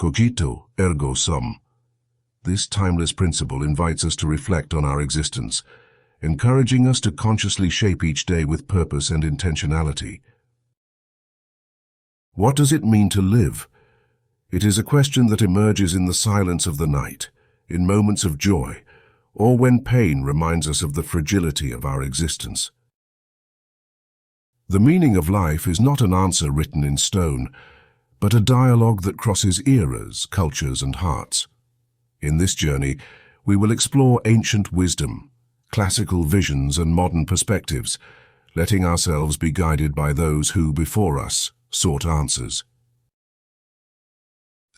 Cogito ergo sum. This timeless principle invites us to reflect on our existence, encouraging us to consciously shape each day with purpose and intentionality. What does it mean to live? It is a question that emerges in the silence of the night, in moments of joy, or when pain reminds us of the fragility of our existence. The meaning of life is not an answer written in stone, but a dialogue that crosses eras, cultures, and hearts. In this journey, we will explore ancient wisdom, classical visions, and modern perspectives, letting ourselves be guided by those who, before us, sought answers.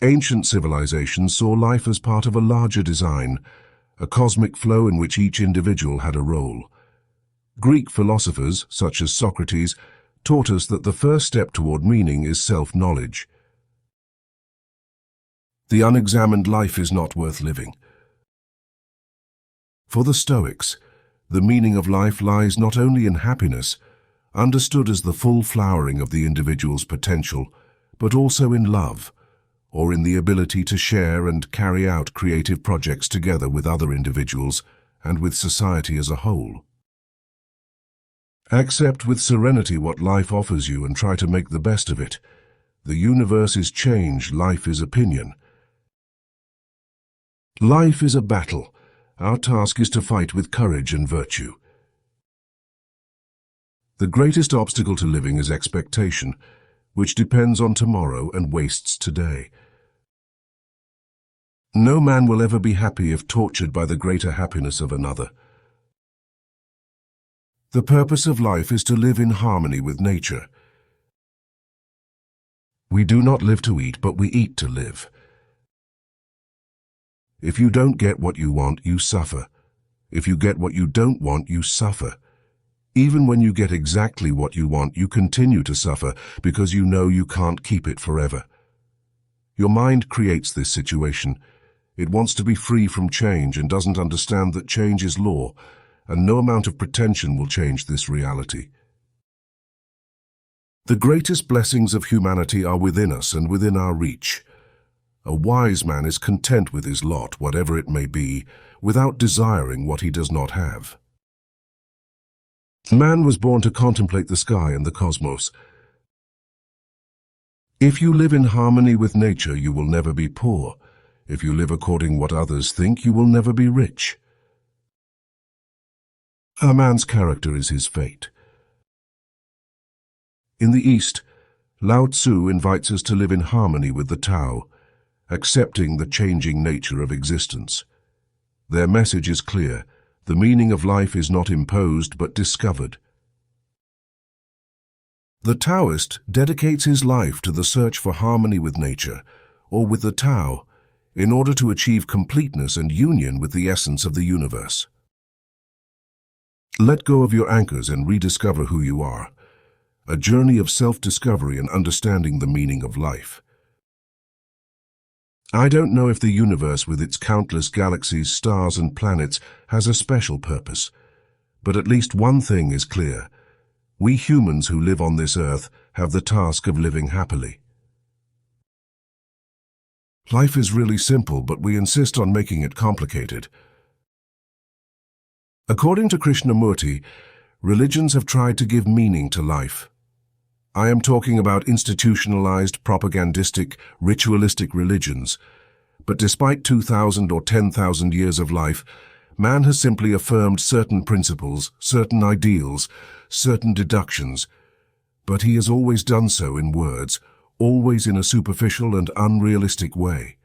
Ancient civilizations saw life as part of a larger design, a cosmic flow in which each individual had a role. Greek philosophers, such as Socrates, taught us that the first step toward meaning is self-knowledge. The unexamined life is not worth living. For the Stoics, the meaning of life lies not only in happiness, understood as the full flowering of the individual's potential, but also in love, or in the ability to share and carry out creative projects together with other individuals and with society as a whole. Accept with serenity what life offers you and try to make the best of it. The universe is change, life is opinion. Life is a battle. Our task is to fight with courage and virtue. The greatest obstacle to living is expectation, which depends on tomorrow and wastes today. No man will ever be happy if tortured by the greater happiness of another. The purpose of life is to live in harmony with nature. We do not live to eat, but we eat to live. If you don't get what you want, you suffer. If you get what you don't want, you suffer. Even when you get exactly what you want, you continue to suffer because you know you can't keep it forever. Your mind creates this situation. It wants to be free from change and doesn't understand that change is law, and no amount of pretension will change this reality. The greatest blessings of humanity are within us and within our reach. A wise man is content with his lot, whatever it may be, without desiring what he does not have. Man was born to contemplate the sky and the cosmos. If you live in harmony with nature, you will never be poor. If you live according to what others think, you will never be rich. A man's character is his fate. In the East, Lao Tzu invites us to live in harmony with the Tao, accepting the changing nature of existence. Their message is clear. The meaning of life is not imposed but discovered. The Taoist dedicates his life to the search for harmony with nature, or with the Tao, in order to achieve completeness and union with the essence of the universe. Let go of your anchors and rediscover who you are. A journey of self-discovery and understanding the meaning of life. I don't know if the universe with its countless galaxies, stars, and planets has a special purpose, but at least one thing is clear. We humans who live on this earth have the task of living happily. Life is really simple, but we insist on making it complicated. According to Krishnamurti, religions have tried to give meaning to life. I am talking about institutionalized, propagandistic, ritualistic religions. But despite 2,000 or 10,000 years of life, man has simply affirmed certain principles, certain ideals, certain deductions. But he has always done so in words, always in a superficial and unrealistic way.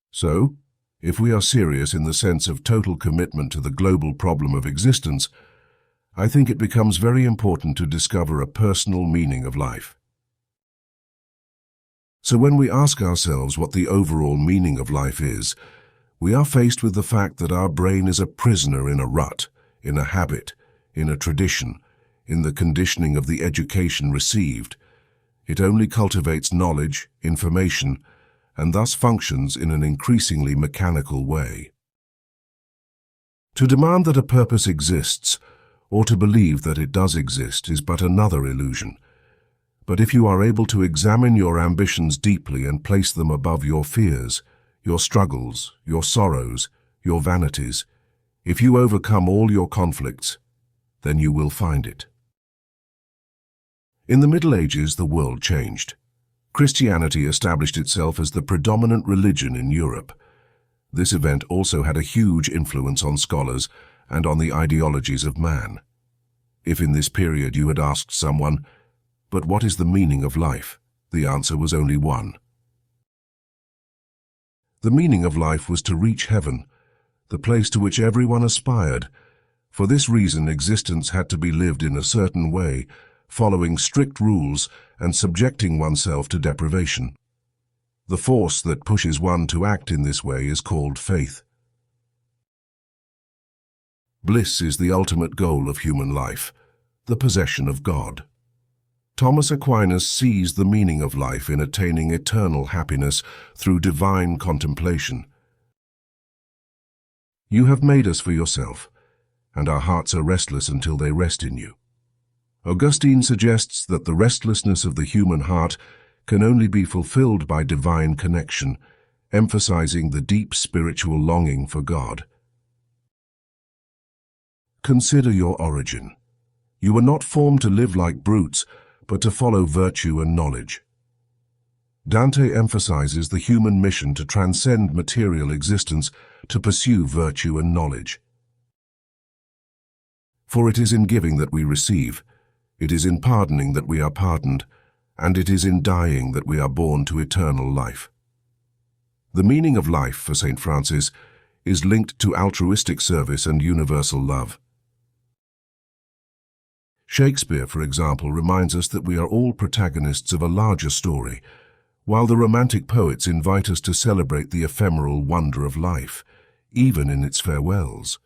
So, if we are serious in the sense of total commitment to the global problem of existence, I think it becomes very important to discover a personal meaning of life. So when we ask ourselves what the overall meaning of life is, we are faced with the fact that our brain is a prisoner in a rut, in a habit, in a tradition, in the conditioning of the education received. It only cultivates knowledge, information, and thus functions in an increasingly mechanical way. To demand that a purpose exists, or to believe that it does exist, is but another illusion. But if you are able to examine your ambitions deeply and place them above your fears, your struggles, your sorrows, your vanities, if you overcome all your conflicts, then you will find it. In the Middle Ages, the world changed. Christianity established itself as the predominant religion in Europe. This event also had a huge influence on scholars and on the ideologies of man. If in this period you had asked someone, "But what is the meaning of life?" the answer was only one. The meaning of life was to reach heaven, the place to which everyone aspired. For this reason, existence had to be lived in a certain way, following strict rules and subjecting oneself to deprivation. The force that pushes one to act in this way is called faith. Bliss is the ultimate goal of human life, the possession of God. Thomas Aquinas sees the meaning of life in attaining eternal happiness through divine contemplation. You have made us for yourself, and our hearts are restless until they rest in you. Augustine suggests that the restlessness of the human heart can only be fulfilled by divine connection, emphasizing the deep spiritual longing for God. Consider your origin. You were not formed to live like brutes, but to follow virtue and knowledge. Dante emphasizes the human mission to transcend material existence, to pursue virtue and knowledge. For it is in giving that we receive, it is in pardoning that we are pardoned, and it is in dying that we are born to eternal life. The meaning of life, for St. Francis, is linked to altruistic service and universal love. Shakespeare, for example, reminds us that we are all protagonists of a larger story, while the romantic poets invite us to celebrate the ephemeral wonder of life, even in its farewells.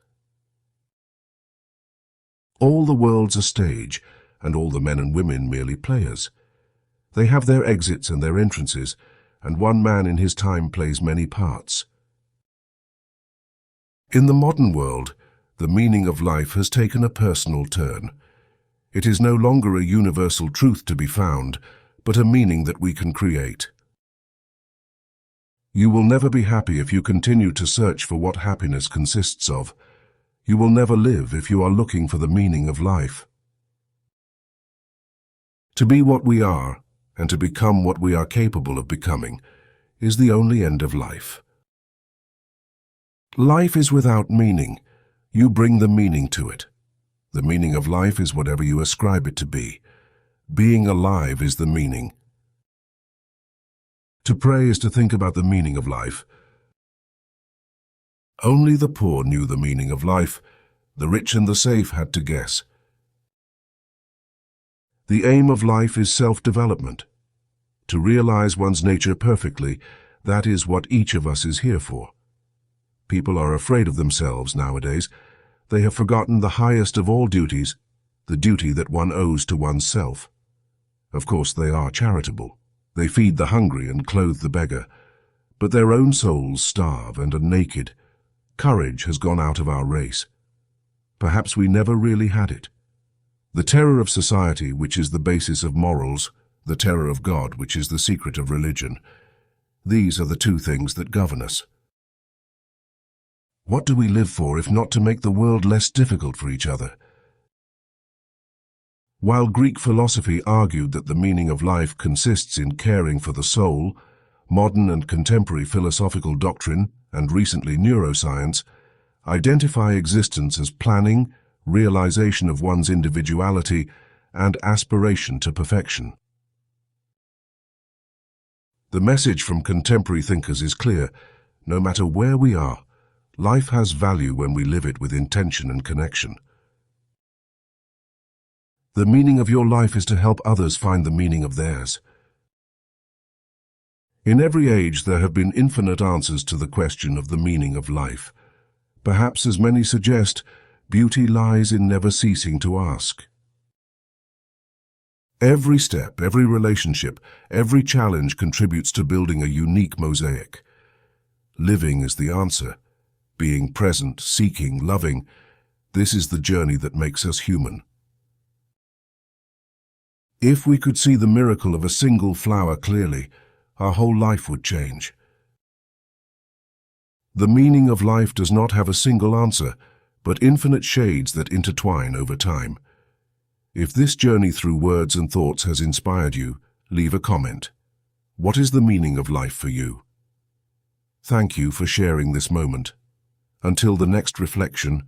All the world's a stage, and all the men and women merely players. They have their exits and their entrances, and one man in his time plays many parts. In the modern world, the meaning of life has taken a personal turn. It is no longer a universal truth to be found, but a meaning that we can create. You will never be happy if you continue to search for what happiness consists of. You will never live if you are looking for the meaning of life. To be what we are, and to become what we are capable of becoming, is the only end of life. Life is without meaning. You bring the meaning to it. The meaning of life is whatever you ascribe it to be. Being alive is the meaning. To pray is to think about the meaning of life. Only the poor knew the meaning of life. The rich and the safe had to guess. The aim of life is self-development. To realize one's nature perfectly, that is what each of us is here for. People are afraid of themselves nowadays. They have forgotten the highest of all duties, the duty that one owes to oneself. Of course, they are charitable. They feed the hungry and clothe the beggar. But their own souls starve and are naked. Courage has gone out of our race. Perhaps we never really had it. The terror of society, which is the basis of morals, the terror of God, which is the secret of religion. These are the two things that govern us. What do we live for if not to make the world less difficult for each other? While Greek philosophy argued that the meaning of life consists in caring for the soul, modern and contemporary philosophical doctrine, and recently neuroscience, identify existence as planning, realization of one's individuality, and aspiration to perfection. The message from contemporary thinkers is clear. No matter where we are, life has value when we live it with intention and connection. The meaning of your life is to help others find the meaning of theirs. In every age there have been infinite answers to the question of the meaning of life. Perhaps, as many suggest, beauty lies in never ceasing to ask. Every step, every relationship, every challenge contributes to building a unique mosaic. Living is the answer. Being present, seeking, loving, this is the journey that makes us human. If we could see the miracle of a single flower clearly, our whole life would change. The meaning of life does not have a single answer, but infinite shades that intertwine over time. If this journey through words and thoughts has inspired you, leave a comment. What is the meaning of life for you? Thank you for sharing this moment. Until the next reflection,